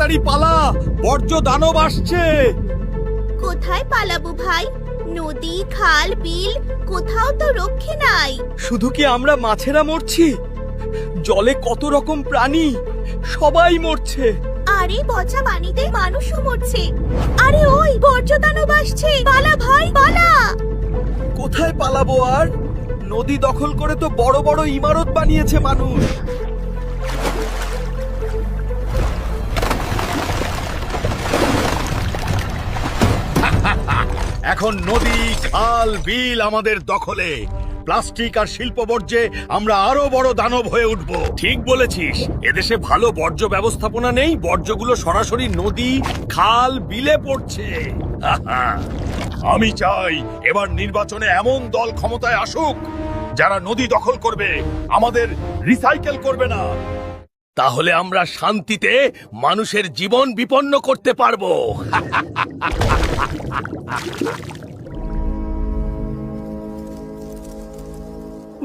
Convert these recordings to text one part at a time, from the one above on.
তাড়াতাড়ি পালা, বর্জ্য দানব আসছে। কোথায় পালাবো ভাই? নদী, খাল, বিল কোথাও তো রক্ষে নাই। শুধু কি আমরা মাছেরা মরছি? জলে কত রকম প্রাণী, সবাই মরছে। আরে পচা পানিতে মানুষও মরছে। আরে ওই বর্জ্য দানব আসছে, পালা ভাই পালা। কোথায় পালাবো আর? নদী দখল করে তো বড় বড় ইমারত বানিয়েছে মানুষ। এখন নদী, খাল, বিল আমাদের দখলে। প্লাস্টিক আর শিল্প বর্জ্যে আমরা আরো বড় দানব হয়ে উঠব। ঠিক বলেছিস, এদেশে ভালো বর্জ্য ব্যবস্থাপনা নেই, বর্জ্যগুলো সরাসরি নদী, খাল, বিলে পড়ছে। আমি চাই এবার নির্বাচনে এমন দল ক্ষমতায় আসুক যারা নদী দখল করবে, আমাদের রিসাইকেল করবে না। তাহলে আমরা শান্তিতে মানুষের জীবন বিপন্ন করতে পারবো।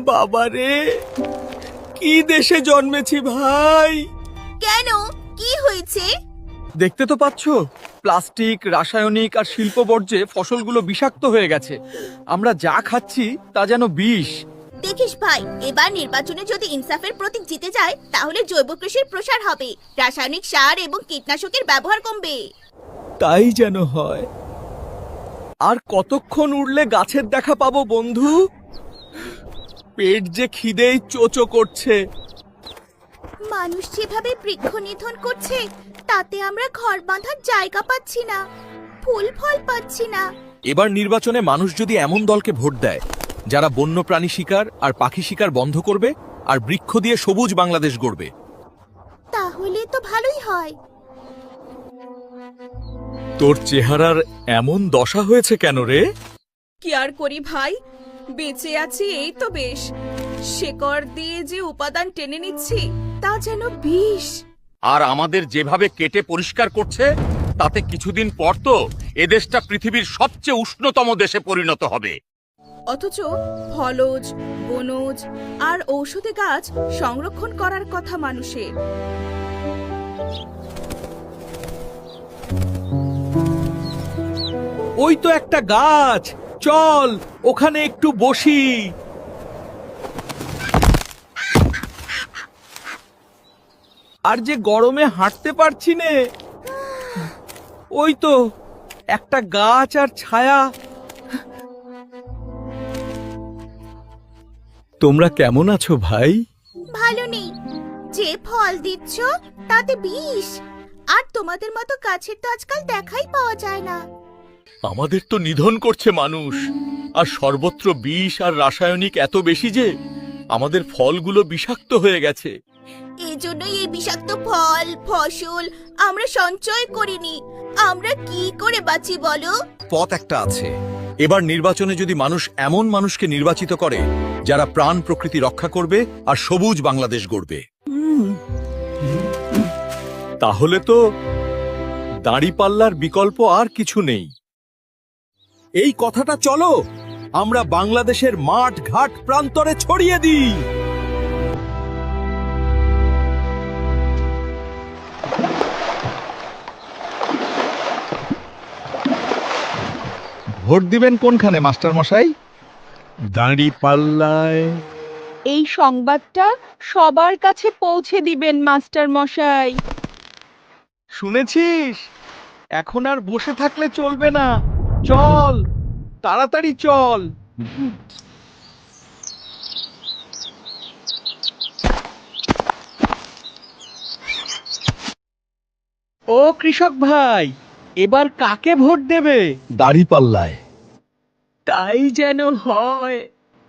বাবারে, কি দেশে জন্মেছি ভাই! কেন, কি হয়েছে? দেখতে তো পাচ্ছ, প্লাস্টিক, রাসায়নিক আর শিল্প বর্জ্যে ফসলগুলো বিষাক্ত হয়ে গেছে। আমরা যা খাচ্ছি তা যেন বিষ। দেখিস ভাই, এবার নির্বাচনে যদি ইনসাফের প্রতীক জিতে যায় তাহলে জৈব কৃষির প্রসার হবে, রাসায়নিক সার এবং কীটনাশকের ব্যবহার কমবে। তাই যেন হয়। আর কতক্ষণ উড়লে গাছের দেখা পাবো বন্ধু? পেট যে খিদেই চোচো করছে। মানুষ যেভাবে বৃক্ষ নিধন করছে তাতে আমরা ঘর বাঁধার জায়গা পাচ্ছি না, ফুল ফল পাচ্ছি না। এবার নির্বাচনে মানুষ যদি এমন দলকে ভোট দেয় যারা বন্যপ্রাণী শিকার আর পাখি শিকার বন্ধ করবে আর বৃক্ষ দিয়ে সবুজ বাংলাদেশ গড়বে, তাহলে তো ভালোই হয়। তোর চেহারার এমন দশা হয়েছে কেন রে? কি আর করি ভাই, বেঁচে আছি এই তো বেশ। শেকড় দিয়ে যে উপাদান টেনে নিচ্ছি তা যেন বিষ। আর আমাদের যেভাবে কেটে পরিষ্কার করছে তাতে কিছুদিন পর তো এদেশটা পৃথিবীর সবচেয়ে উষ্ণতম দেশে পরিণত হবে। অথচ ফলজ, বনজ আর ঔষধি গাছ সংরক্ষণ করার কথা মানুষের। ওই তো একটা গাছ, চল ওখানে একটু বসি। আর যে গরমে হাঁটতে পারছি নে। ওই তো একটা গাছ আর ছায়া। তোমরা কেমন আছো ভাই? ভালো নেই, যে ফল দিচ্ছ তাতে বিষ, আর তোমাদের মতো গাছের তো আজকাল দেখাই পাওয়া যায় না। আমাদের তো নিধন করছে মানুষ, আর সর্বত্র বিষ আর রাসায়নিক এত বেশি যে আমাদের ফলগুলো বিষাক্ত হয়ে গেছে। এজন্যই এই বিষাক্ত ফল, ফসল আমরা সঞ্চয় করিনি। আমরা কি করে বাঁচি বলো? পথ একটা আছে। এবার নির্বাচনে যদি মানুষ এমন মানুষকে নির্বাচিত করে যারা প্রাণ প্রকৃতি রক্ষা করবে আর সবুজ বাংলাদেশ গড়বে, তাহলে তো দাঁড়িপাল্লার বিকল্প আর কিছু নেই। এই কথাটা চলো আমরা বাংলাদেশের মাঠ ঘাট প্রান্তরে ছড়িয়ে দিই। ভোট দিবেন কোনখানে মাস্টার মশাই? দাঁড়িপাল্লায়। এই সংবাদটা সবার কাছে পৌঁছে দিবেন মাস্টার মশাই। শুনেছিস? এখন আর বসে থাকলে চলবে না, চল তাড়াতাড়ি চল। ও কৃষক ভাই, এবার কাকে ভোট দেবে? দাঁড়িপাল্লায়। তাই যেন হয়,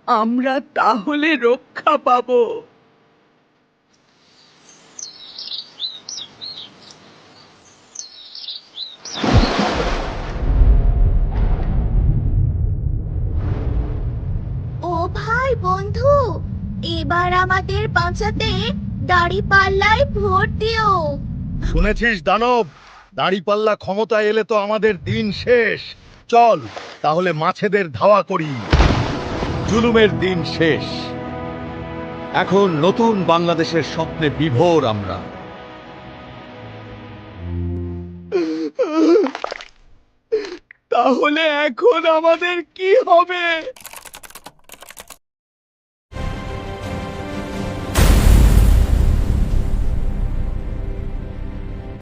আমরা তাহলে রক্ষা পাবো। ও ভাই বন্ধু, এবার আমাদের বাঁচাতে দাঁড়িপাল্লায় ভোট দিও। শুনেছিস দানব, দাঁড়িপাল্লা ক্ষমতায় এলে তো আমাদের দিন শেষ। চল তাহলে মাছেদের ধাওয়া করি। জুলুমের দিন শেষ। এখন নতুন বাংলাদেশের স্বপ্নে বিভোর আমরা। তাহলে এখন আমাদের কি হবে?